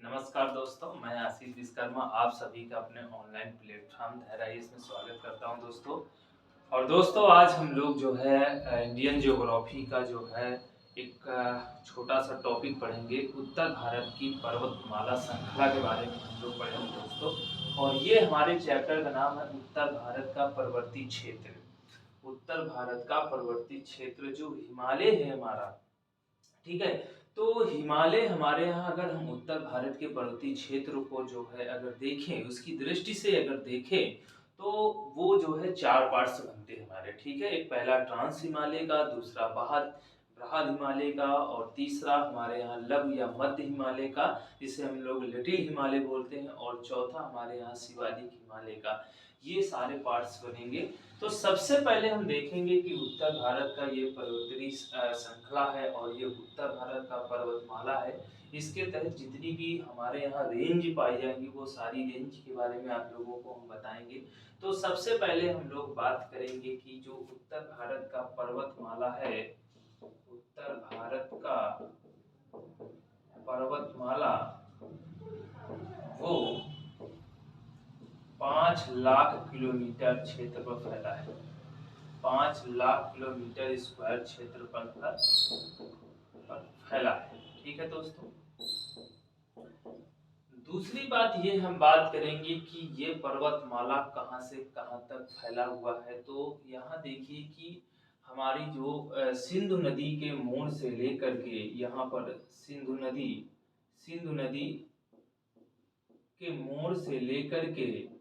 नमस्कार दोस्तों, मैं आशीष विश्वकर्मा आप सभी का अपने ऑनलाइन प्लेटफॉर्म धैर्य में स्वागत करता हूं दोस्तों। और दोस्तों आज हम लोग जो है इंडियन ज्योग्राफी का जो है एक छोटा सा टॉपिक पढ़ेंगे। उत्तर भारत की पर्वतमाला श्रृंखला के बारे में हम लोग पढ़ेंगे दोस्तों। और ये हमारे चैप्टर का नाम है उत्तर भारत का पर्वतीय क्षेत्र। उत्तर भारत का पर्वतीय क्षेत्र जो हिमालय है हमारा, ठीक है। तो हिमालय हमारे यहाँ, अगर हम उत्तर भारत के पर्वतीय क्षेत्र को जो है अगर देखें, उसकी दृष्टि से अगर देखें तो वो जो है चार पार्ट से बनते हैं हमारे, ठीक है। एक पहला ट्रांस हिमालय का, दूसरा बृहद हिमालय का, और तीसरा हमारे यहाँ लघु या मध्य हिमालय का, जिसे हम लोग लिटिल हिमालय बोलते हैं, और चौथा हमारे यहाँ शिवालिक हिमालय का। ये सारे पार्ट्स बनेंगे। तो सबसे पहले हम देखेंगे कि उत्तर भारत का ये पर्वतीय श्रृंखला है और ये उत्तर भारत का पर्वतमाला है। इसके तहत जितनी भी हमारे यहाँ रेंज पाई जाएंगी वो सारी रेंज के बारे में आप लोगों को हम बताएंगे। तो सबसे पहले हम लोग बात करेंगे कि जो उत्तर भारत का पर्वतमाला है, उत्तर भारत का पर्वतमाला वो 5 लाख किलोमीटर क्षेत्र पर फैला है। 5 लाख किलोमीटर स्क्वायर क्षेत्रफल पर फैला है, ठीक है दोस्तों। दूसरी बात ये हम बात करेंगे कि ये पर्वतमाला कहाँ से कहाँ तक फैला हुआ है। तो यहाँ देखिए कि हमारी जो सिंधु नदी के मोड़ से लेकर के यहाँ पर सिंधु नदी के मोड़ से लेकर के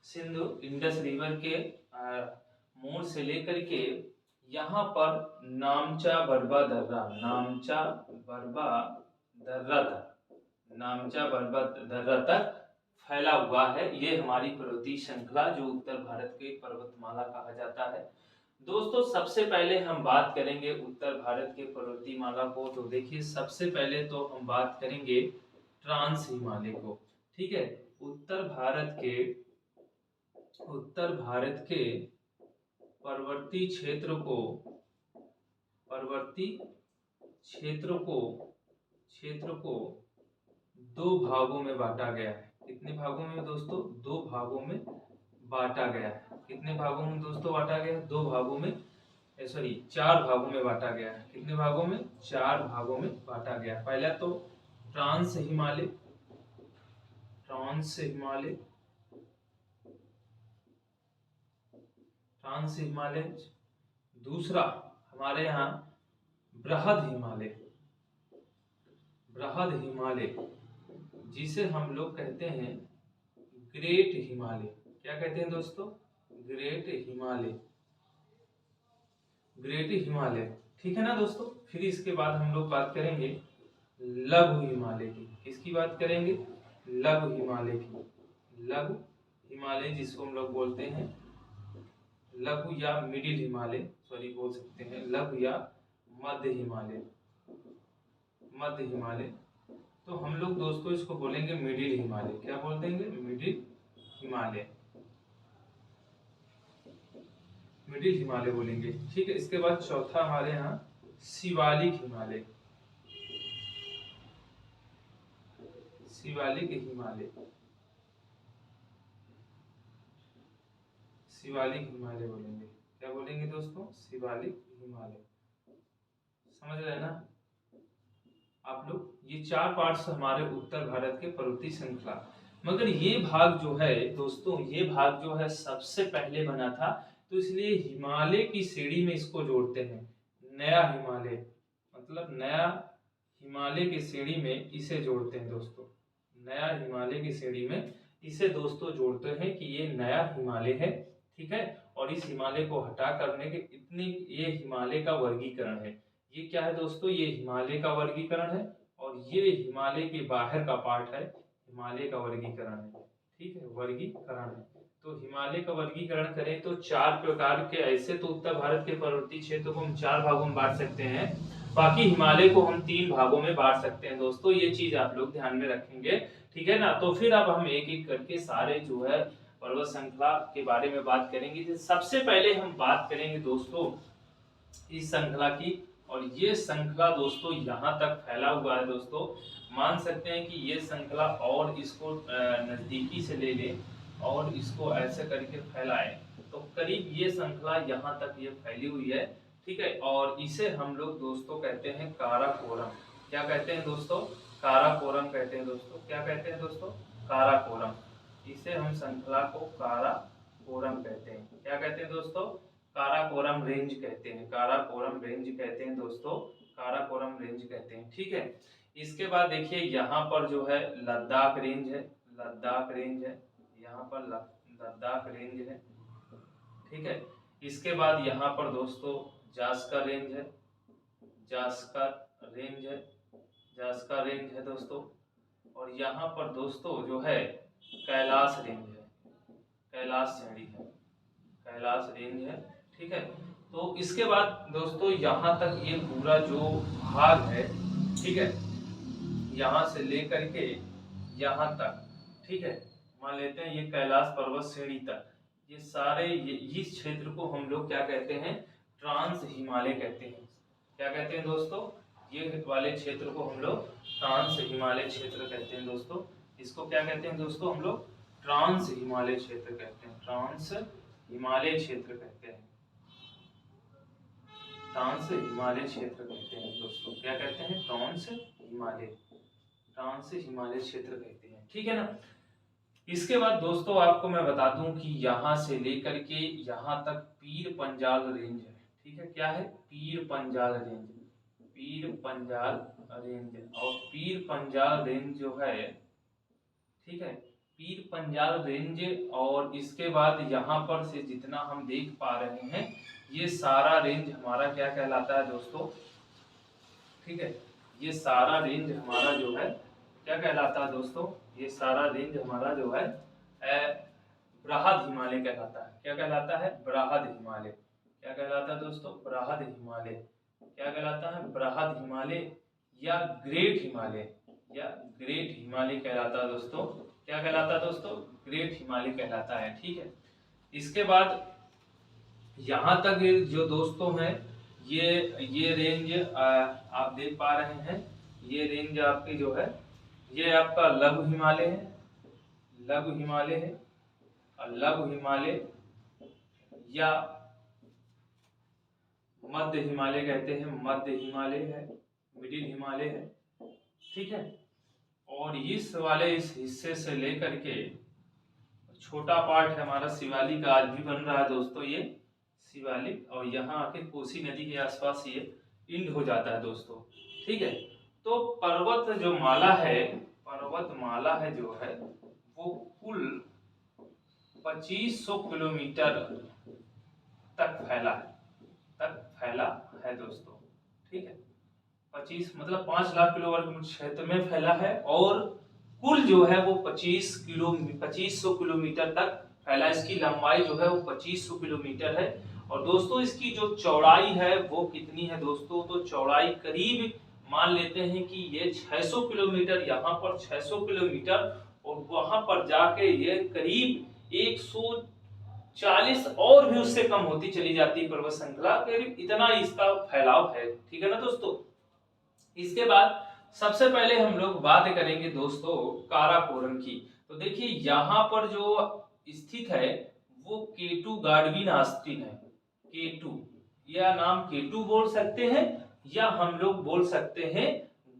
सिंधु इंडस रिवर के मोड़ से लेकर के यहाँ पर नामचा बरबा दर्रा तक फैला हुआ है। ये हमारी पर्वतीय श्रृंखला जो उत्तर भारत के पर्वतमाला कहा जाता है। दोस्तों सबसे पहले हम बात करेंगे उत्तर भारत के पर्वतीय माला को। तो देखिए सबसे पहले तो हम बात करेंगे ट्रांस हिमालय को, ठीक है। उत्तर भारत के पर्वतीय क्षेत्र को दो भागों में बांटा गया है। कितने भागों में दोस्तों? दो भागों में बांटा गया है। कितने भागों में दोस्तों बांटा गया है? दो भागों में, सॉरी 4 भागों में बांटा गया है। कितने भागों में? 4 भागों में बांटा गया है। पहला तो ट्रांस हिमालय, दूसरा हमारे यहाँ बृहद हिमालय, जिसे हम लोग कहते हैं ग्रेट हिमालय। क्या कहते हैं दोस्तों? ग्रेट हिमालय, ठीक है ना दोस्तों। फिर इसके बाद हम लोग बात करेंगे लघु हिमालय की। किसकी बात करेंगे? लघु हिमालय, जिसको हम लोग बोलते हैं लघु या मिडिल हिमालय, सॉरी बोल सकते हैं लघु या मध्य हिमालय। तो हम लोग दोस्तों इसको बोलेंगे मिडिल हिमालय। क्या बोल देंगे? मिडिल हिमालय बोलेंगे, ठीक है। इसके बाद चौथा हमारे यहाँ शिवालिक हिमालय बोलेंगे। क्या बोलेंगे दोस्तों? शिवालिक हिमालय। समझ रहे हैं ना आप लोग? ये 4 पार्ट्स हमारे उत्तर भारत के पर्वतीय श्रृंखला। मगर ये भाग जो है दोस्तों, ये भाग जो है सबसे पहले बना था, तो इसलिए हिमालय की श्रेणी में इसको जोड़ते हैं। नया हिमालय की श्रेणी में इसे जोड़ते हैं दोस्तों। नया हिमालय की श्रेणी में इसे दोस्तों जोड़ते हैं कि ये नया हिमालय है, ठीक है। और इस हिमालय को हटा करने के ये हिमालय का वर्गीकरण है। ये क्या है दोस्तों? ये हिमालय का वर्गीकरण है, और ये हिमालय के बाहर का पार्ट है, हिमालय का वर्गीकरण है, ठीक है, वर्गीकरण है। तो हिमालय का वर्गीकरण करें तो 4 प्रकार के, ऐसे तो उत्तर भारत के पर्वतीय क्षेत्र को हम 4 भागों में बांट सकते हैं, बाकी हिमालय को हम 3 भागों में बांट सकते हैं दोस्तों। ये चीज आप लोग ध्यान में रखेंगे, ठीक है ना। तो फिर अब हम एक एक करके सारे जो है पर्वत श्रृंखला के बारे में बात करेंगे। सबसे पहले हम बात करेंगे दोस्तों इस श्रृंखला की और ये श्रृंखला दोस्तों यहाँ तक फैला हुआ है दोस्तों। मान सकते हैं कि ये श्रृंखला और इसको नजदीकी से ले लें और इसको ऐसे करके फैलाएं तो करीब ये श्रृंखला यहाँ तक ये फैली हुई है, ठीक है। और इसे हम लोग दोस्तों कहते हैं काराकोरम। क्या कहते हैं दोस्तों? काराकोरम कहते हैं दोस्तों। क्या कहते हैं दोस्तों? काराकोरम। इसे हम श्रृंखला को काराकोरम कहते हैं। क्या कहते हैं दोस्तों? काराकोरम रेंज कहते हैं। काराकोरम रेंज कहते हैं दोस्तों। काराकोरम रेंज कहते हैं, ठीक है। इसके बाद देखिए यहाँ पर जो है लद्दाख रेंज है, लद्दाख रेंज है, यहाँ पर लद्दाख रेंज है, ठीक है। इसके बाद यहाँ पर दोस्तों जास्कर रेंज है, जास्कर रेंज है, जास्कर रेंज है दोस्तों। और यहाँ पर दोस्तों जो है कैलाश रेंज है, कैलाश श्रेणी है, कैलाश रेंज है, ठीक है। तो इसके बाद दोस्तों यहाँ तक ये पूरा जो भाग है, ठीक है, यहाँ से लेकर के यहाँ तक, ठीक है, मान लेते हैं ये कैलाश पर्वत श्रेणी तक, ये सारे इस क्षेत्र को हम लोग क्या कहते हैं? ट्रांस हिमालय कहते हैं। क्या कहते हैं दोस्तों? ये वाले क्षेत्र को हम लोग ट्रांस हिमालय क्षेत्र कहते हैं दोस्तों। इसको क्या कहते हैं दोस्तों? हम लोग ट्रांस हिमालय क्षेत्र कहते हैं, ट्रांस हिमालय क्षेत्र कहते हैं, ट्रांस हिमालय क्षेत्र कहते हैं दोस्तों। क्या कहते हैं? ट्रांस हिमालय, ट्रांस हिमालय क्षेत्र कहते हैं, ठीक है ना। इसके बाद दोस्तों आपको मैं बता दूं कि यहाँ से लेकर के यहाँ तक पीर पंजाल रेंज है, ठीक है। क्या है? Pir Panjal range, Pir Panjal range. और पीर पंजाल रेंज जो है, ठीक है, पीर पंजाल रेंज। और इसके बाद यहाँ पर से जितना हम देख पा रहे हैं ये सारा रेंज हमारा क्या कहलाता है दोस्तों? ठीक है, ये सारा रेंज हमारा जो है क्या कहलाता है दोस्तों? ये सारा रेंज हमारा जो है बृहद हिमालय कहलाता है। क्या कहलाता है? बृहद हिमालय। क्या कहलाता है दोस्तों? बृहद हिमालय। क्या कहलाता है? बृहद हिमालय या ग्रेट हिमालय, या ग्रेट हिमालय कहलाता है दोस्तों। क्या कहलाता है दोस्तों? ग्रेट हिमालय कहलाता है, ठीक है। इसके बाद यहाँ तक जो दोस्तों हैं ये रेंज आप देख पा रहे हैं, ये रेंज आपकी जो है ये आपका लघु हिमालय है, लघु हिमालय है। और लघु हिमालय या मध्य हिमालय कहते हैं, मध्य हिमालय है, मिडिल हिमालय है, ठीक है। और इस वाले इस हिस्से से लेकर के छोटा पार्ट है हमारा शिवालिक का, आज भी बन रहा है दोस्तों ये शिवालिक, और यहाँ आके कोसी नदी के आसपास ये इंड हो जाता है दोस्तों, ठीक है। तो पर्वत जो माला है, पर्वत माला है जो है वो कुल 2500 किलोमीटर तक फैला है, तक फैला है दोस्तों, ठीक है। 25 मतलब 5 लाख किलो वर्ग क्षेत्र में फैला है और कुल जो है वो 2500 किलोमीटर तक फैला। इसकी लंबाई जो है वो 2500 किलोमीटर है। और दोस्तों इसकी जो चौड़ाई है वो कितनी है दोस्तों? तो चौड़ाई करीब मान लेते हैं कि ये 600 किलोमीटर, यहाँ पर 600 किलोमीटर और वहां पर जाके ये करीब 140 और भी उससे कम होती चली जाती है पर्वत श्रृंखला, करीब इतना इसका फैलाव है, ठीक है ना दोस्तों। इसके बाद सबसे पहले हम लोग बात करेंगे दोस्तों काराकोरम की। तो देखिए यहाँ पर जो स्थित है वो केटू गाडविन ऑस्टिन है, केटू, या नाम केटू बोल सकते हैं या हम लोग बोल सकते हैं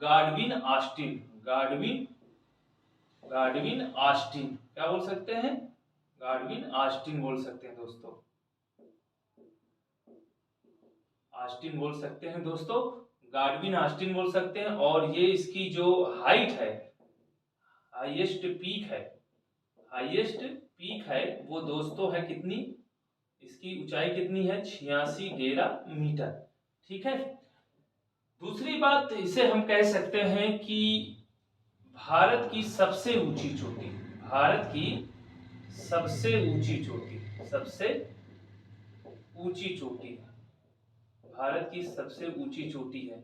गाडविन ऑस्टिन, गाडविन ऑस्टिन। क्या बोल सकते हैं? गाडविन ऑस्टिन बोल सकते हैं दोस्तों, ऑस्टिन बोल सकते हैं दोस्तों, गाडविन ऑस्टिन बोल सकते हैं। और ये इसकी जो हाइट है, हाईएस्ट पीक है, हाईएस्ट पीक है वो दोस्तों है कितनी? इसकी ऊंचाई कितनी है? 86 मीटर, ठीक है। दूसरी बात इसे हम कह सकते हैं कि भारत की सबसे ऊंची चोटी, भारत की सबसे ऊंची चोटी, सबसे ऊंची चोटी है, भारत की सबसे ऊंची चोटी है।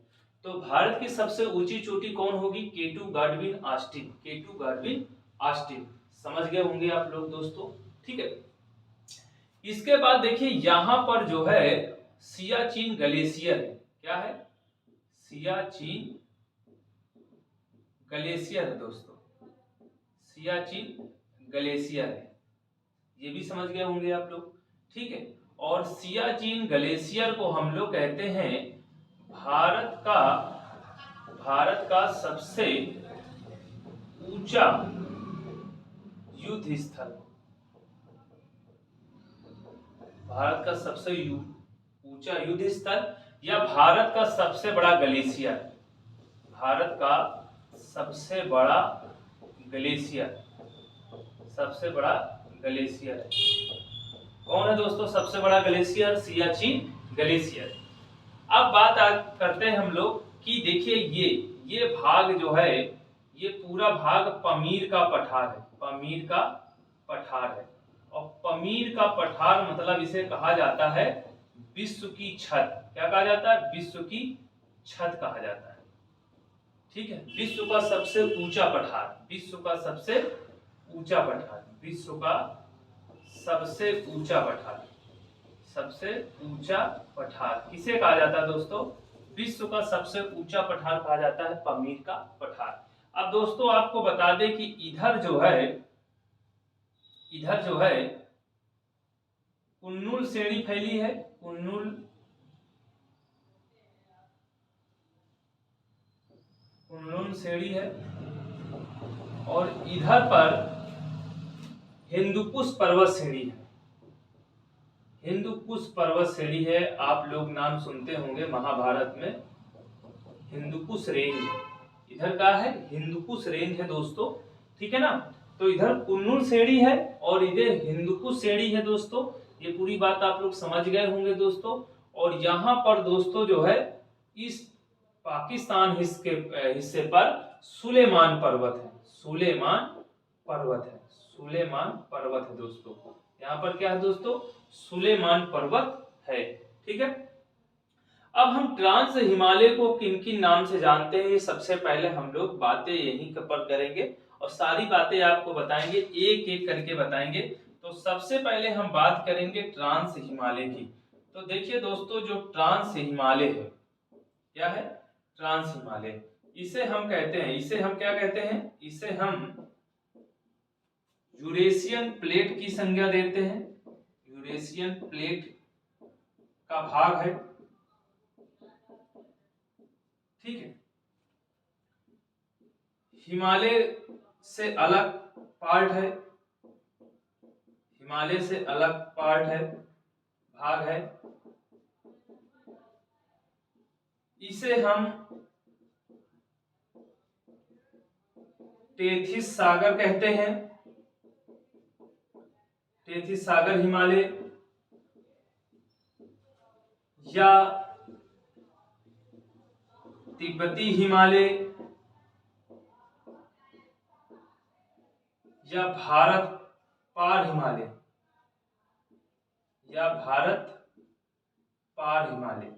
तो भारत की सबसे ऊंची चोटी कौन होगी? केटू गाडविन ऑस्टिन, केटू गाडविन ऑस्टिन। समझ गए होंगे आप लोग दोस्तों, ठीक है। इसके बाद देखिए यहाँ पर जो है सियाचिन ग्लेशियर है। क्या है? सियाचिन ग्लेशियर है दोस्तों, सियाचिन ग्लेशियर है, ये भी समझ गए होंगे आप लोग। ठीक है, और सियाचिन ग्लेशियर को हम लोग कहते हैं भारत का सबसे ऊंचा युद्ध स्थल, भारत का सबसे ऊंचा युद्ध स्थल या भारत का सबसे बड़ा ग्लेशियर, भारत का सबसे बड़ा ग्लेशियर, सबसे बड़ा ग्लेशियर है। कौन है दोस्तों सबसे बड़ा ग्लेशियर? सियाचिन ग्लेशियर। अब बात करते हैं हम लोग कि देखिए ये भाग जो है, ये पूरा भाग पमीर का पठार है, पमीर का पठार है। और पमीर का पठार मतलब इसे कहा जाता है विश्व की छत। क्या कहा जाता है? विश्व की छत कहा जाता है। ठीक है, विश्व का सबसे ऊंचा पठार, विश्व का सबसे ऊंचा पठार, विश्व का सबसे ऊंचा पठार, सबसे ऊंचा पठार किसे कहा जाता है दोस्तों? विश्व का सबसे ऊंचा पठार कहा जाता है पमीर का पठार। अब दोस्तों आपको बता दें कि इधर जो है कुन्नुल श्रेणी फैली है, कुन्नुल श्रेणी है, और इधर पर हिंदुकुश पर्वत श्रेणी है, हिंदुकुश पर्वत श्रेणी है। आप लोग नाम सुनते होंगे महाभारत में, हिंदुकुश रेंज इधर का है, हिंदुकुश रेंज है दोस्तों। ठीक है ना, तो इधर कुन्नुल श्रेणी है और इधर हिंदुकुश श्रेणी है दोस्तों। ये पूरी बात आप लोग समझ गए होंगे दोस्तों। और यहाँ पर दोस्तों जो है इस पाकिस्तान हिस्से पर सुलेमान पर्वत है, सुलेमान पर्वत है, सुलेमान पर्वत है दोस्तों। यहाँ पर क्या है दोस्तों? सुलेमान पर्वत है। ठीक है, अब हम ट्रांस हिमालय को किन किन नाम से जानते हैं, ये सबसे पहले हम लोग बातें यहीं पर करेंगे और सारी बातें आपको बताएंगे, एक एक करके बताएंगे। तो सबसे पहले हम बात करेंगे ट्रांस हिमालय की। तो देखिए दोस्तों, जो ट्रांस हिमालय है, क्या है? ट्रांस हिमालय, इसे हम कहते हैं, इसे हम क्या कहते हैं? इसे हम यूरेशियन प्लेट की संज्ञा देते हैं, यूरेशियन प्लेट का भाग है। ठीक है, हिमालय से अलग पार्ट है, हिमालय से अलग पार्ट है, भाग है। इसे हम टेथिस सागर कहते हैं, टेथिस सागर हिमालय, या तिब्बती हिमालय, या भारत पार हिमालय, या भारत पार हिमालय।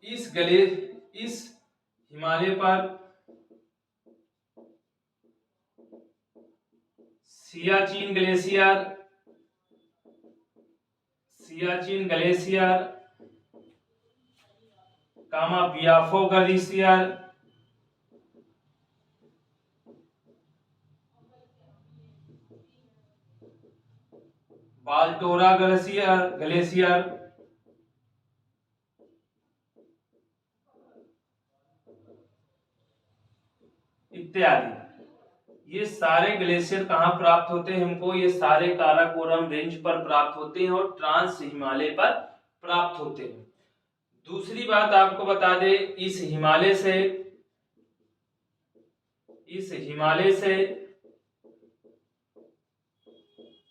इस हिमालय पर सियाचिन ग्लेशियर, सियाचिन ग्लेशियर, कामाबियाफो ग्लेशियर, बाल्टोरा ग्लेशियर इत्यादि। ये सारे ग्लेशियर कहाँ प्राप्त होते हैं हमको? ये सारे काराकोरम रेंज पर प्राप्त होते हैं और ट्रांस हिमालय पर प्राप्त होते हैं। दूसरी बात आपको बता दे, इस हिमालय से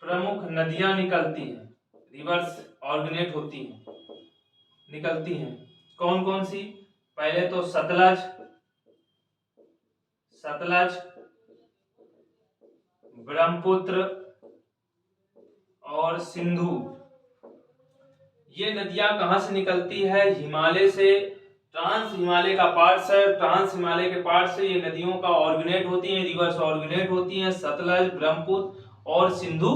प्रमुख नदियां निकलती हैं, रिवर्स ऑर्गेनेट होती हैं, निकलती हैं। कौन कौन सी? पहले तो सतलज, ब्रह्मपुत्र और सिंधु। ये नदियां कहां से निकलती है? हिमालय से। ट्रांस हिमालय का पार्ट है, ट्रांस हिमालय के पार्ट से ये नदियों का ऑर्गेनेट होती हैं, रिवर्स ऑर्गेनेट होती हैं, सतलज, ब्रह्मपुत्र और सिंधु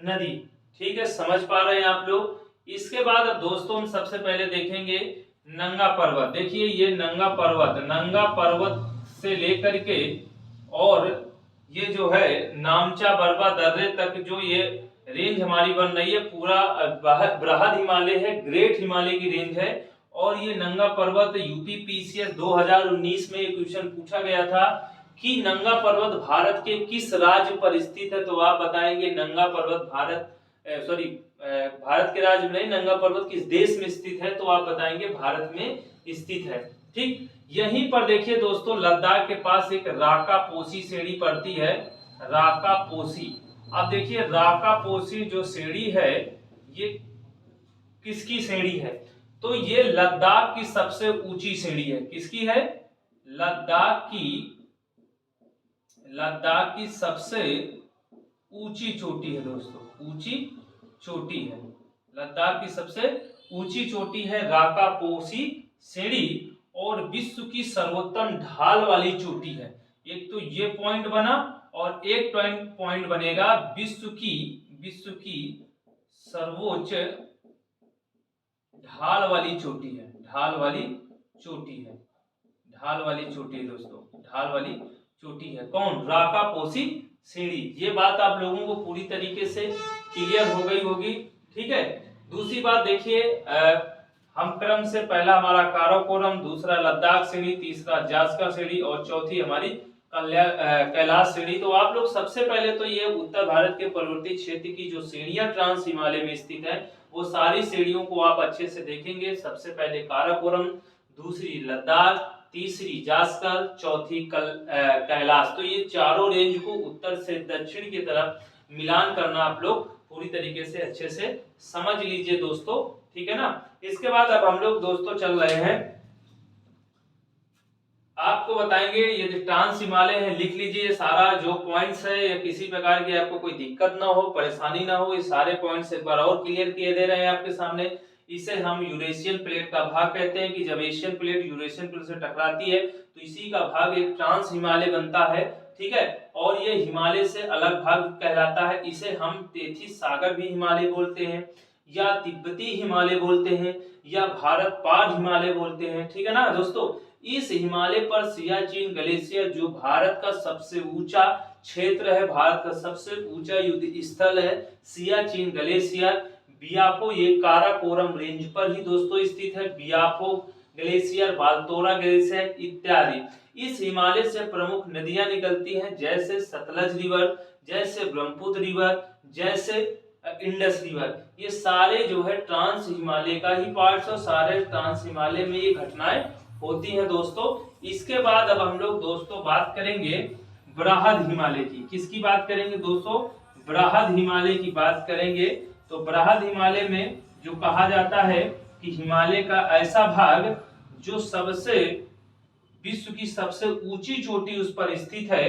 नदी। ठीक है, समझ पा रहे हैं आप लोग? इसके बाद अब दोस्तों हम सबसे पहले देखेंगे नंगा पर्वत। देखिए ये नंगा पर्वत से लेकर के और ये जो है नामचा बरबा दर्रे तक जो ये रेंज हमारी बन रही है, पूरा बृहद हिमालय है, ग्रेट हिमालय की रेंज है। और ये नंगा पर्वत यूपी पीसीएस 2019 में एक क्वेश्चन पूछा गया था कि नंगा पर्वत भारत के किस राज्य पर स्थित है, तो आप बताएंगे नंगा पर्वत भारत के राज्य में नहीं, नंगा पर्वत किस देश में स्थित है, तो आप बताएंगे भारत में स्थित है। ठीक, यहीं पर देखिए दोस्तों लद्दाख के पास एक राका पोसी श्रेणी पड़ती है, राका पोसी। अब देखिए राका पोसी जो श्रेणी है ये किसकी श्रेणी है, तो ये लद्दाख की सबसे ऊंची श्रेणी है। किसकी है? लद्दाख की सबसे ऊंची चोटी है दोस्तों, ऊंची चोटी है, लद्दाख की सबसे ऊंची चोटी है राका पोसी श्रेणी, और विश्व की सर्वोत्तम ढाल वाली चोटी है। एक तो ये पॉइंट बना और एक पॉइंट बनेगा विश्व की सर्वोच्च ढाल वाली चोटी है, ढाल वाली चोटी है दोस्तों, ढाल वाली चोटी है। कौन? राका पोसी श्रेणी। ये बात आप लोगों को पूरी तरीके से क्लियर हो गई होगी। ठीक है, दूसरी बात देखिए, हम क्रम से पहला हमारा काराकोरम, दूसरा लद्दाख श्रेणी, तीसरा जास्कर श्रेणी और चौथी हमारी कैलाश श्रेणी। तो आप लोग सबसे पहले तो ये उत्तर भारत के पर्वतीय क्षेत्र की जो श्रेणियां ट्रांस हिमालय में स्थित है वो सारी श्रेणियों को आप अच्छे से देखेंगे। सबसे पहले काराकोरम, दूसरी लद्दाख, तीसरी जास्कर, चौथी कैलाश। तो ये चारों रेंज को उत्तर से दक्षिण की तरफ मिलान करना आप लोग पूरी तरीके से अच्छे से समझ लीजिए दोस्तों। ठीक है ना। इसके बाद अब हम लोग दोस्तों चल रहे हैं, आपको बताएंगे ये जो ट्रांस हिमालय है, लिख लीजिए सारा जो पॉइंट्स है, या किसी प्रकार की आपको कोई दिक्कत ना हो, परेशानी ना हो, ये सारे पॉइंट्स एक बार और क्लियर किए दे रहे हैं आपके सामने। इसे हम यूरेशियन प्लेट का भाग कहते हैं कि जब एशियन प्लेट यूरेशियन प्लेट से टकराती है तो इसी का भाग एक ट्रांस हिमालय बनता है। ठीक है, और ये हिमालय से अलग भाग कहलाता है। इसे हम तेथिस सागर भी हिमालय बोलते हैं, या तिब्बती हिमालय बोलते हैं, या भारत पार हिमालय बोलते हैं। ठीक है ना दोस्तों। इस हिमालय पर सियाचिन ग्लेशियर जो भारत का सबसे ऊंचा क्षेत्र है, भारत का सबसे ऊंचा युद्ध स्थल है सियाचिन ग्लेशियर, बियाफो, ये काराकोरम रेंज पर ही दोस्तों स्थित है। बियाफो ग्लेशियर, बाल्तोरा ग्लेशियर इत्यादि। इस हिमालय से प्रमुख नदियां निकलती हैं, जैसे सतलज रिवर, जैसे ब्रह्मपुत्र रिवर, जैसे इंडस रिवर। ये सारे जो है ट्रांस हिमालय का ही पार्ट्स, और सारे ट्रांस हिमालय में ये घटनाएं होती है दोस्तों। इसके बाद अब हम लोग दोस्तों बात करेंगे बृहद हिमालय की। किसकी बात करेंगे दोस्तों? बृहद हिमालय की बात करेंगे। तो बृहद हिमालय में जो कहा जाता है कि हिमालय का ऐसा भाग जो सबसे विश्व की सबसे ऊंची चोटी उस पर स्थित है,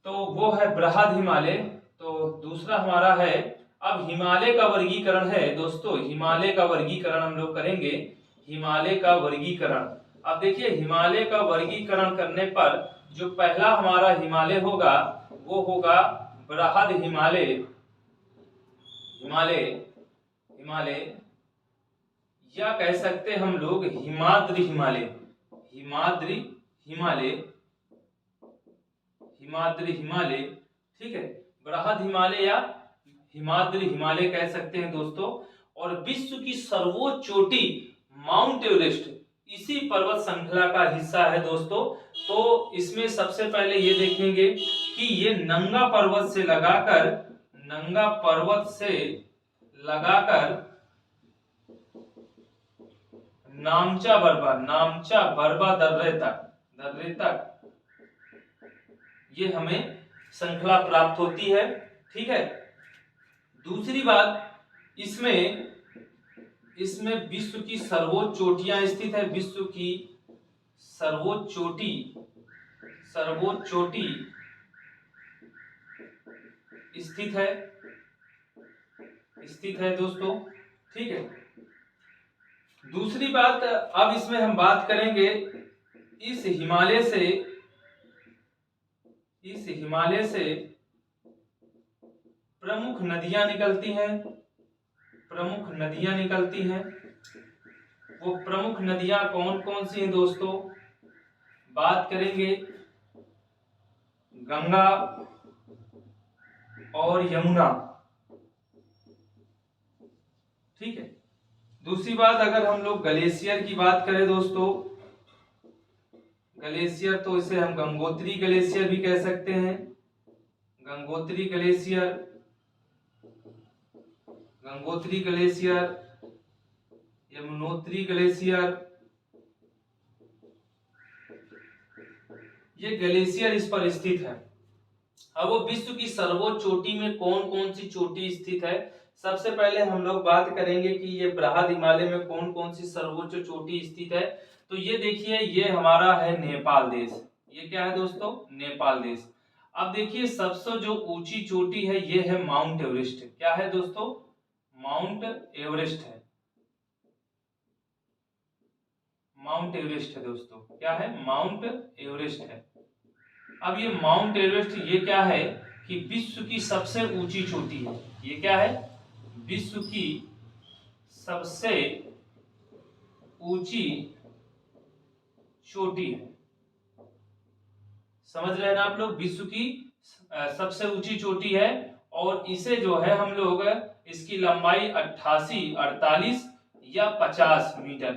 तो वो है बृहद हिमालय। तो दूसरा हमारा है, अब हिमालय का वर्गीकरण है दोस्तों, हिमालय का वर्गीकरण हम लोग करेंगे, हिमालय का वर्गीकरण। अब देखिए हिमालय का वर्गीकरण करने पर जो पहला हमारा हिमालय होगा वो होगा बृहद हिमालय, हिमालय या कह सकते हम लोग हिमाद्री हिमालय, हिमाद्री हिमालय। ठीक है, बृहद हिमालय या हिमाद्री हिमालय कह सकते हैं दोस्तों। और विश्व की सर्वोच्च चोटी माउंट एवरेस्ट इसी पर्वत श्रृंखला का हिस्सा है दोस्तों। तो इसमें सबसे पहले ये देखेंगे कि ये नंगा पर्वत से लगाकर नामचा बरबा दर्रे तक ये हमें श्रृंखला प्राप्त होती है। ठीक है, दूसरी बात इसमें विश्व की सर्वोच्च चोटियां स्थित है, विश्व की सर्वोच्च चोटी स्थित है दोस्तों। ठीक है, दूसरी बात अब इसमें हम बात करेंगे इस हिमालय से प्रमुख नदियां निकलती हैं, प्रमुख नदियां निकलती हैं। वो प्रमुख नदियां कौन कौन सी हैं दोस्तों? बात करेंगे गंगा और यमुना, ठीक है। दूसरी बात, अगर हम लोग ग्लेशियर की बात करें दोस्तों, ग्लेशियर तो इसे हम गंगोत्री ग्लेशियर भी कह सकते हैं। Gangotri glacier, Gangotri glacier, Yamunotri glacier, ये ग्लेशियर इस पर स्थित है। अब वो विश्व की सर्वोच्च चोटी में कौन कौन सी चोटी स्थित है? सबसे पहले हम लोग बात करेंगे कि ये बृहद हिमालय में कौन कौन सी सर्वोच्च चोटी स्थित है। तो ये देखिए, ये हमारा है नेपाल देश। ये क्या है दोस्तों? नेपाल देश। अब देखिए, सबसे जो ऊंची चोटी है ये है माउंट एवरेस्ट। क्या है दोस्तों? माउंट एवरेस्ट है। माउंट एवरेस्ट है दोस्तों। क्या है? माउंट एवरेस्ट है। अब ये माउंट एवरेस्ट ये क्या है कि विश्व की सबसे ऊंची चोटी है। ये क्या है? विश्व की सबसे ऊंची चोटी है। समझ रहे हैं ना आप लोग? विश्व की सबसे ऊंची चोटी है और इसे जो है हम लोग, इसकी लंबाई 88, 48 या 50 मीटर।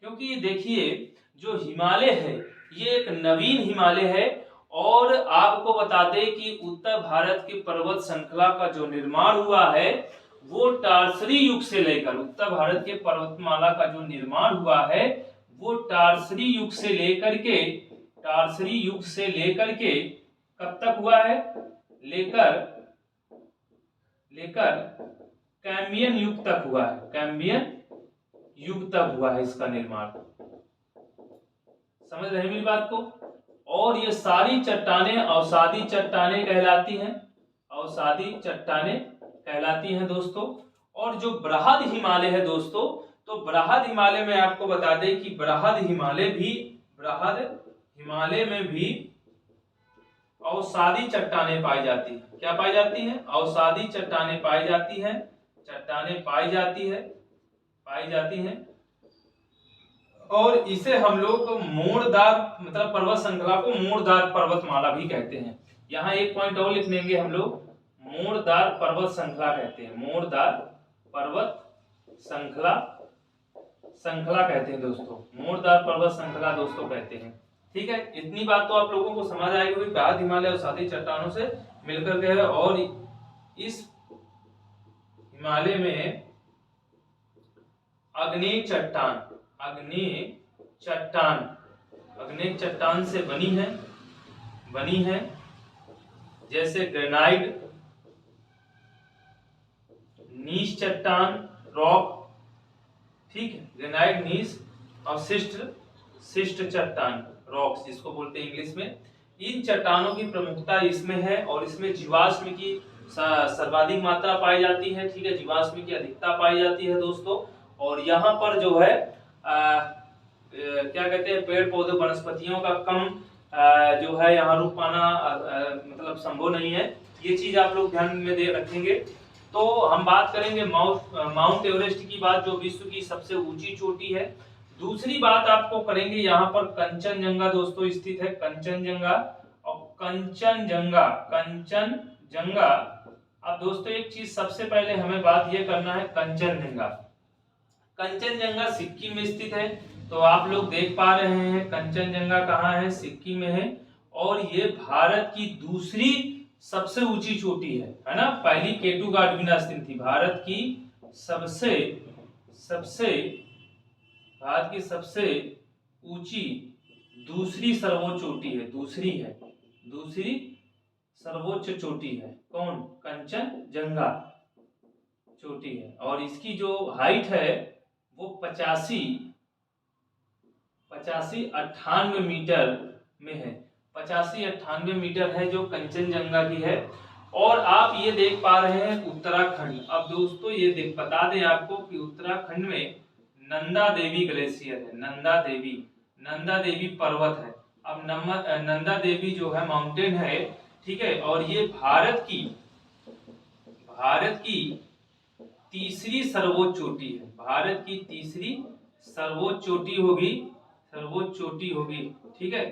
क्योंकि देखिए, जो हिमालय है ये एक नवीन हिमालय है और आपको बता दें कि उत्तर भारत की पर्वत श्रृंखला का जो निर्माण हुआ है वो टार्सरी युग से लेकर, उत्तर भारत के पर्वतमाला का जो निर्माण हुआ है वो टार्सरी युग से लेकर के, टार्सरी युग से लेकर के कब तक हुआ है? लेकर कैम्बियन युग तक हुआ है। कैम्बियन युग तक हुआ है इसका निर्माण। समझ रहे हैं मेरी बात को? और ये सारी चट्टानें अवसादी चट्टानें कहलाती हैं। अवसादी चट्टानें कहलाती हैं दोस्तों। और जो बृहद हिमालय है दोस्तों, तो बृहद हिमालय में आपको बता दें कि बृहद हिमालय में भी अवसादी चट्टानें पाई जाती हैं। क्या पाई जाती हैं? अवसादी चट्टानें पाई जाती हैं। चट्टानें पाई जाती हैं। और इसे हम लोग मोड़दार, मतलब पर्वत श्रृंखला को मोड़दार पर्वतमाला भी कहते हैं। यहाँ एक पॉइंट और लिख लेंगे हम लोग, मोड़दार पर्वत श्रृंखला कहते हैं। मोड़दार पर्वत श्रृंखला कहते हैं दोस्तों। मोड़दार पर्वत श्रृंखला दोस्तों कहते हैं। ठीक है, इतनी बात तो आप लोगों को समझ आएगी कि बृहद हिमालय अवसादी चट्टानों से मिलकर के है। और इस हिमालय में अग्नेय चट्टान से बनी है, जैसे ग्रेनाइट, नीच चट्टान, रॉक, ठीक है, ग्रेनाइट, नीच और शिष्ट चट्टान, रॉक्स जिसको बोलते हैं इंग्लिश में। इन चट्टानों की प्रमुखता इसमें है और इसमें जीवाश्म की सर्वाधिक मात्रा पाई जाती है। ठीक है, जीवाश्म की अधिकता पाई जाती है दोस्तों। और यहाँ पर जो है क्या कहते हैं, पेड़ पौधे वनस्पतियों का कम जो है यहाँ रुक पाना मतलब संभव नहीं है। ये चीज आप लोग ध्यान में दे रखेंगे। तो हम बात करेंगे माउंट एवरेस्ट की बात, जो विश्व की सबसे ऊंची चोटी है। दूसरी बात आपको करेंगे, यहाँ पर कंचनजंगा दोस्तों स्थित है। कंचनजंगा और कंचनजंगा। अब दोस्तों एक चीज सबसे पहले हमें बात ये करना है, कंचनजंगा सिक्किम में स्थित है। तो आप लोग देख पा रहे हैं कंचनजंगा कहाँ है? सिक्किम में है। और ये भारत की दूसरी सबसे ऊंची चोटी है ना। पहली केटू घाट भी स्थित थी। भारत की सबसे ऊंची दूसरी सर्वोच्च चोटी है। दूसरी सर्वोच्च चोटी है कौन? कंचनजंगा चोटी है। और इसकी जो हाइट है वो 85-98 मीटर में है। 85-98 मीटर है जो कंचनजंगा की है। और आप ये देख पा रहे हैं उत्तराखंड। अब दोस्तों ये बता दें आपको कि उत्तराखंड में नंदा देवी ग्लेशियर है। नंदा देवी पर्वत है। अब नंदा देवी जो है माउंटेन है, ठीक है। और ये भारत की तीसरी सर्वोच्च चोटी है, भारत की तीसरी सर्वोच्च चोटी होगी, सर्वोच्च चोटी होगी, ठीक है,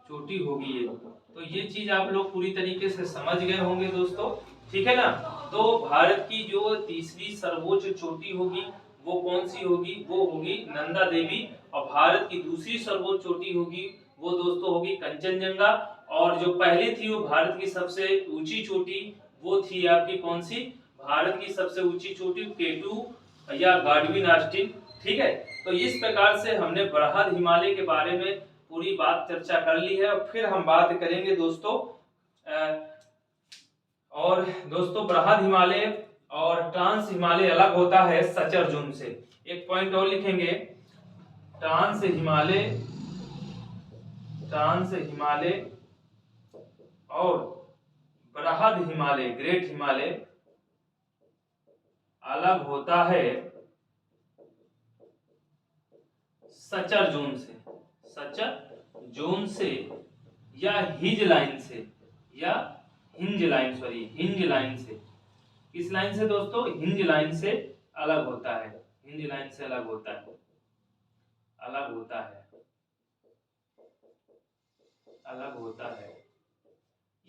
चोटी होगी ये। तो ये चीज आप लोग पूरी तरीके से समझ गए होंगे दोस्तों, ठीक है ना। तो भारत की जो तीसरी सर्वोच्च चोटी होगी वो कौन सी होगी, वो होगी नंदा देवी। और भारत की दूसरी सर्वोच्च चोटी होगी वो दोस्तों होगी कंचनजंगा। और जो पहली थी वो भारत की सबसे ऊंची चोटी वो थी आपकी कौन सी, भारत की सबसे ऊंची चोटी K2 या गाडविन ऑस्टिन, ठीक है। तो इस प्रकार से हमने बृहद हिमालय के बारे में पूरी बात चर्चा कर ली है। और फिर हम बात करेंगे दोस्तों और दोस्तों बृहद हिमालय और ट्रांस हिमालय अलग होता है सचर जोन से। एक पॉइंट और लिखेंगे, ट्रांस हिमालय, ट्रांस हिमालय और बृहद हिमालय, ग्रेट हिमालय अलग होता है सचर जोन से, सचर जोन से या हिंज लाइन से, या hinge line, sorry hinge line से। किस लाइन से दोस्तों, हिंज लाइन से अलग होता है, हिंज लाइन से अलग होता है, अलग होता है, अलग होता है।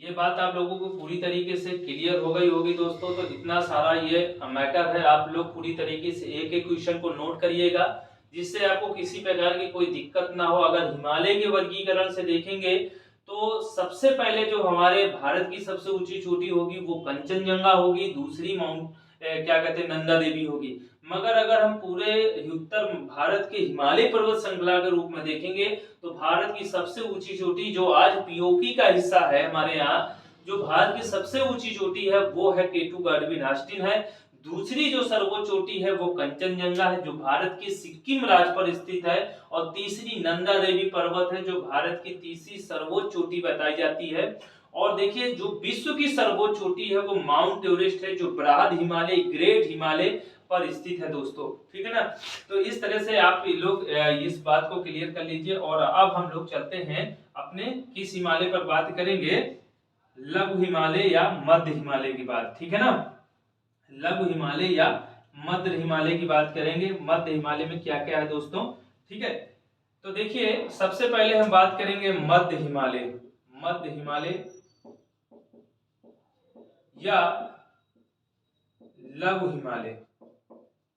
ये बात आप लोगों को पूरी तरीके से क्लियर हो गई होगी दोस्तों। तो इतना सारा ये मैटर है, आप लोग पूरी तरीके से एक एक क्वेश्चन को नोट करिएगा जिससे आपको किसी प्रकार की कोई दिक्कत ना हो। अगर हिमालय के वर्गीकरण से देखेंगे तो सबसे पहले जो हमारे भारत की सबसे ऊंची चोटी होगी वो कंचनजंगा होगी, दूसरी क्या कहते हैं नंदा देवी होगी। मगर अगर हम पूरे उत्तर भारत के हिमालय पर्वत श्रृंखला के रूप में देखेंगे तो भारत की सबसे ऊंची चोटी जो आज पीओके का हिस्सा है हमारे यहाँ, जो भारत की सबसे ऊंची चोटी है वो है K2 गाडविन ऑस्टिन है। दूसरी जो सर्वोच्च चोटी है वो कंचनजंगा है जो भारत के सिक्किम राज्य पर स्थित है। और तीसरी नंदा देवी पर्वत है जो भारत की तीसरी सर्वोच्च चोटी बताई जाती है। और देखिए जो विश्व की सर्वोच्च चोटी है वो माउंट एवरेस्ट है जो बृहद हिमालय, ग्रेट हिमालय पर स्थित है दोस्तों, ठीक है ना। तो इस तरह से आप लोग इस बात को क्लियर कर लीजिए। और अब हम लोग चलते हैं अपने किस हिमालय पर बात करेंगे, लघु हिमालय या मध्य हिमालय की बात, ठीक है ना। लघु हिमालय या मध्य हिमालय की बात करेंगे। मध्य हिमालय में क्या क्या है दोस्तों, ठीक है। तो देखिए सबसे पहले हम बात करेंगे मध्य हिमालय, मध्य हिमालय या लघु हिमालय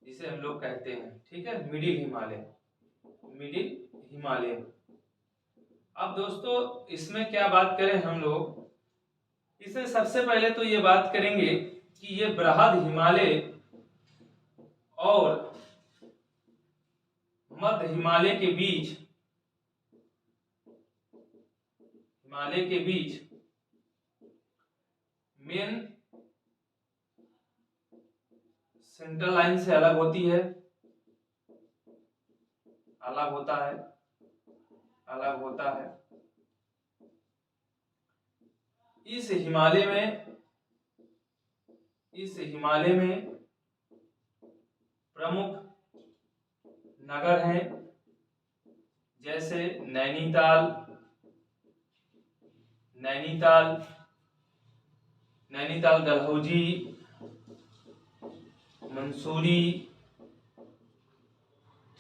जिसे हम लोग कहते हैं, ठीक है, मिडिल हिमालय, मिडिल हिमालय। अब दोस्तों इसमें क्या बात करें हम लोग, इसमें सबसे पहले तो ये बात करेंगे कि ये बृहद हिमालय और मध्य हिमालय के बीच, हिमालय के बीच मेन सेंट्रल लाइन से अलग होती है, अलग होता है, अलग होता है। इस हिमालय में, इस हिमालय में प्रमुख नगर हैं जैसे नैनीताल, नैनीताल, नैनीताल, डलहौजी, मंसूरी,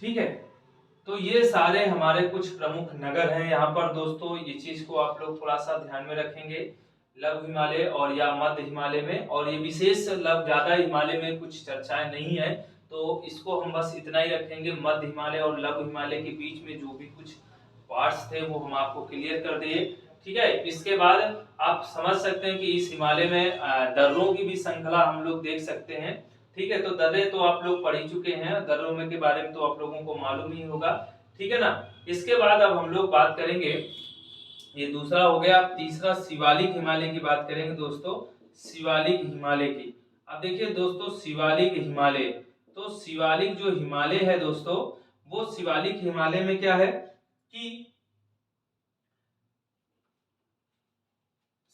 ठीक है। तो ये सारे हमारे कुछ प्रमुख नगर हैं यहाँ पर दोस्तों। ये चीज को आप लोग थोड़ा सा ध्यान में रखेंगे लघु हिमालय और या मध्य हिमालय में। और ये विशेष ज्यादा हिमालय में कुछ चर्चाएं नहीं है तो इसको हम बस इतना ही रखेंगे। मध्य हिमालय और लघु हिमालय के बीच में जो भी कुछ पार्ट्स थे वो हम आपको क्लियर कर दिए, ठीक है। इसके बाद आप समझ सकते हैं कि इस हिमालय में दर्रों की भी श्रृंखला हम लोग देख सकते हैं, ठीक है। तो दर्रे तो आप लोग पढ़ ही चुके हैं, दर्रों में के बारे में तो आप लोगों को मालूम ही होगा, ठीक है ना। इसके बाद अब हम लोग बात करेंगे, ये दूसरा हो गया। तीसरा शिवालिक हिमालय की बात करेंगे दोस्तों, शिवालिक हिमालय की। अब देखिए दोस्तों शिवालिक हिमालय, तो शिवालिक जो हिमालय है दोस्तों वो शिवालिक हिमालय में क्या है कि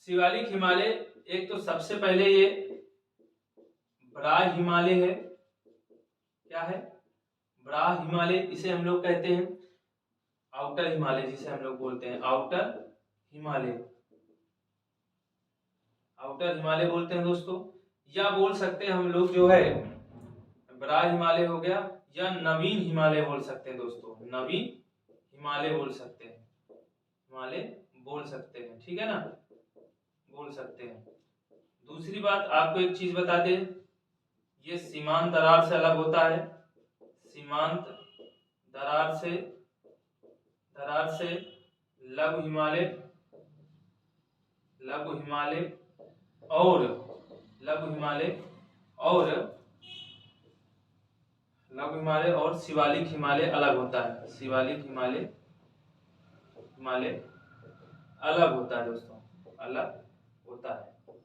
शिवालिक हिमालय एक तो सबसे पहले ये बराह हिमालय है, क्या है, बराह हिमालय, इसे हम लोग कहते हैं आउटर हिमालय, जिसे हम लोग बोलते हैं आउटर हिमालय, आउटर हिमालय बोलते हैं दोस्तों। या बोल सकते हैं हम लोग जो है बड़ा हिमालय हो गया, या नवीन हिमालय बोल सकते हैं दोस्तों, नवीन हिमालय बोल सकते हैं, हिमालय बोल सकते हैं, ठीक है ना, बोल सकते हैं। दूसरी बात आपको एक चीज बता दें, ये सीमांत दरार से अलग होता है, सीमांत दरार से लघु हिमालय, लघु हिमालय और लघु हिमालय और लघु हिमालय और शिवालिक हिमालय अलग होता है, शिवालिक हिमालय अलग होता है दोस्तों, अलग होता है।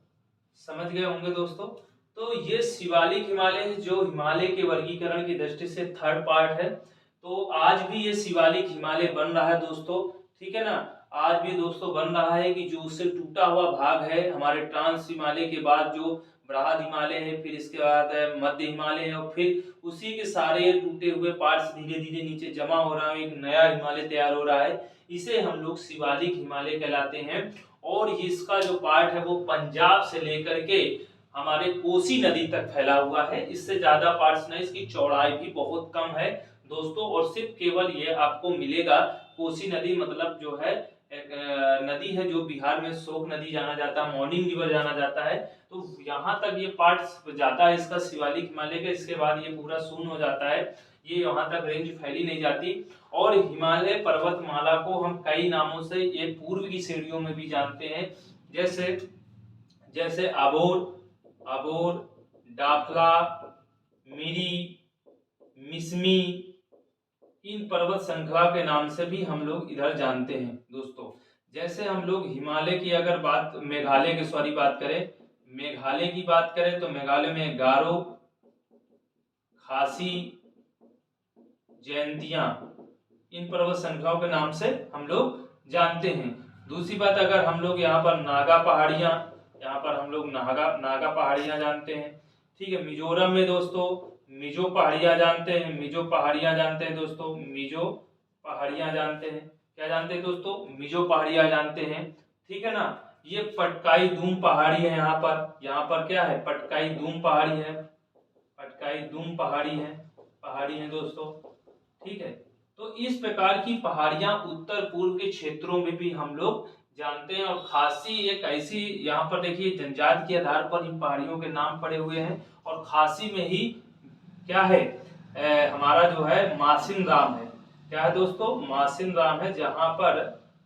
समझ गए होंगे दोस्तों। तो ये शिवालिक हिमालय जो हिमालय के वर्गीकरण की दृष्टि से थर्ड पार्ट है, तो आज भी ये शिवालिक हिमालय बन रहा है दोस्तों, ठीक है ना। आज भी दोस्तों बन रहा है कि जो उससे टूटा हुआ भाग है हमारे ट्रांस हिमालय के बाद जो बृहद हिमालय है, फिर इसके बाद मध्य हिमालय है, और फिर उसी के सारे टूटे हुए पार्ट्स धीरे धीरे नीचे जमा हो रहा है, एक नया हिमालय तैयार हो रहा है, इसे हम लोग शिवालिक हिमालय कहलाते हैं। और इसका जो पार्ट है वो पंजाब से लेकर के हमारे कोसी नदी तक फैला हुआ है, इससे ज्यादा पार्ट्स नहीं, इसकी चौड़ाई भी बहुत कम है दोस्तों, और सिर्फ केवल ये आपको मिलेगा कोसी नदी, मतलब जो है एक नदी है जो बिहार में शोक नदी जाना जाता है, मॉर्निंग रिवर जाना जाता है, तो यहाँ तक ये पार्ट्स जाता है इसका शिवालिक हिमालय का, इसके बाद ये पूरा शून्य हो जाता है, ये यहाँ तक रेंज फैली नहीं जाती। और हिमालय पर्वतमाला को हम कई नामों से ये पूर्व की श्रेणियों में भी जानते हैं, जैसे जैसे अबोर, डाफला, मिरी, मिसमी, इन पर्वत श्रृंखला के नाम से भी हम लोग इधर जानते हैं दोस्तों। जैसे हम लोग हिमालय की अगर बात, मेघालय की सॉरी बात करें, मेघालय की बात करें तो मेघालय में गारो, खासी, जयंतिया, इन पर्वत श्रृंखलाओं के नाम से हम लोग जानते हैं। दूसरी बात, अगर हम लोग यहाँ पर नागा पहाड़ियां, यहाँ पर हम लोग नागा पहाड़ियां जानते हैं, ठीक है। मिजोरम में दोस्तों मिजो पहाड़ियां जानते हैं, मिजो पहाड़ियां जानते हैं दोस्तों, मिजो पहाड़ियां जानते हैं, क्या जानते हैं दोस्तों, मिजो पहाड़ियां जानते हैं, ठीक है ना। ये पटकाई दूम पहाड़ी है, यहाँ पर क्या है, पटकाई दूम पहाड़ी है, पटकाई दूम पहाड़ी है दोस्तों, ठीक है। तो इस प्रकार की पहाड़ियां उत्तर पूर्व के क्षेत्रों में भी हम लोग जानते हैं। और खासी एक ऐसी, यहाँ पर देखिए जनजाति के आधार पर इन पहाड़ियों के नाम पड़े हुए हैं, और खासी में ही क्या है, हमारा जो है मासिन राम है, क्या है दोस्तों, मासिन राम है, जहां पर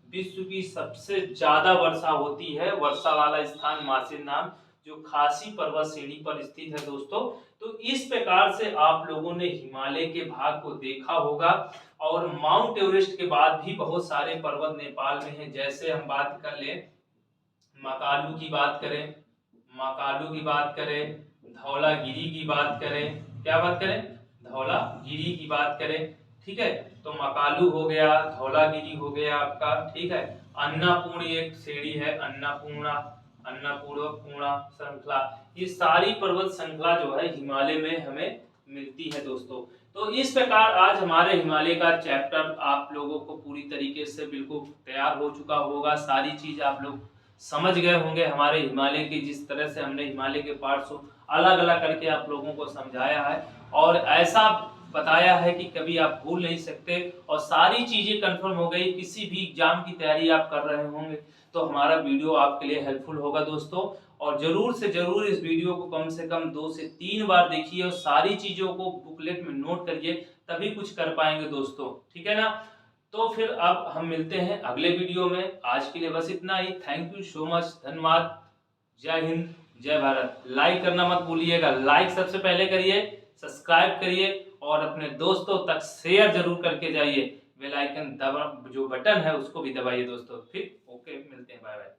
विश्व की सबसे ज्यादा वर्षा होती है, वर्षा वाला स्थान मासिन राम, जो खासी पर्वत श्रेणी पर स्थित है दोस्तों। तो इस प्रकार से आप लोगों ने हिमालय के भाग को देखा होगा। और माउंट एवरेस्ट के बाद भी बहुत सारे पर्वत नेपाल में हैं, जैसे हम बात कर ले मकालू की बात करें, मकालू की बात करें, धौलागिरी की बात करें, क्या बात करें, धौलागिरी की बात करें, ठीक है। तो मकालू हो गया, धौलागिरी हो गया आपका, ठीक है। अन्नापूर्ण एक श्रेणी है, अन्नपूर्णा श्रृंखला, ये सारी पर्वत श्रृंखला जो है हिमालय में हमें मिलती है दोस्तों। तो इस प्रकार आज हमारे हिमालय का चैप्टर आप लोगों को पूरी तरीके से बिल्कुल तैयार हो चुका होगा, सारी चीज आप लोग समझ गए होंगे हमारे हिमालय की, जिस तरह से हमने हिमालय के पार्ट्स को अलग अलग करके आप लोगों को समझाया है, और ऐसा बताया है कि कभी आप भूल नहीं सकते, और सारी चीजें कंफर्म हो गई। किसी भी एग्जाम की तैयारी आप कर रहे होंगे तो हमारा वीडियो आपके लिए हेल्पफुल होगा दोस्तों। और जरूर से जरूर इस वीडियो को कम से कम 2 से 3 बार देखिए, और सारी चीजों को बुकलेट में नोट करिए, तभी कुछ कर पाएंगे दोस्तों, ठीक है ना। तो फिर अब हम मिलते हैं अगले वीडियो में, आज के लिए बस इतना ही। थैंक यू सो मच, धन्यवाद, जय हिंद, जय भारत। लाइक करना मत भूलिएगा, लाइक सबसे पहले करिए, सब्सक्राइब करिए, और अपने दोस्तों तक शेयर जरूर करके जाइए। बेल आइकन दबा जो बटन है उसको भी दबाइए दोस्तों। फिर ओके, मिलते हैं, बाय बाय।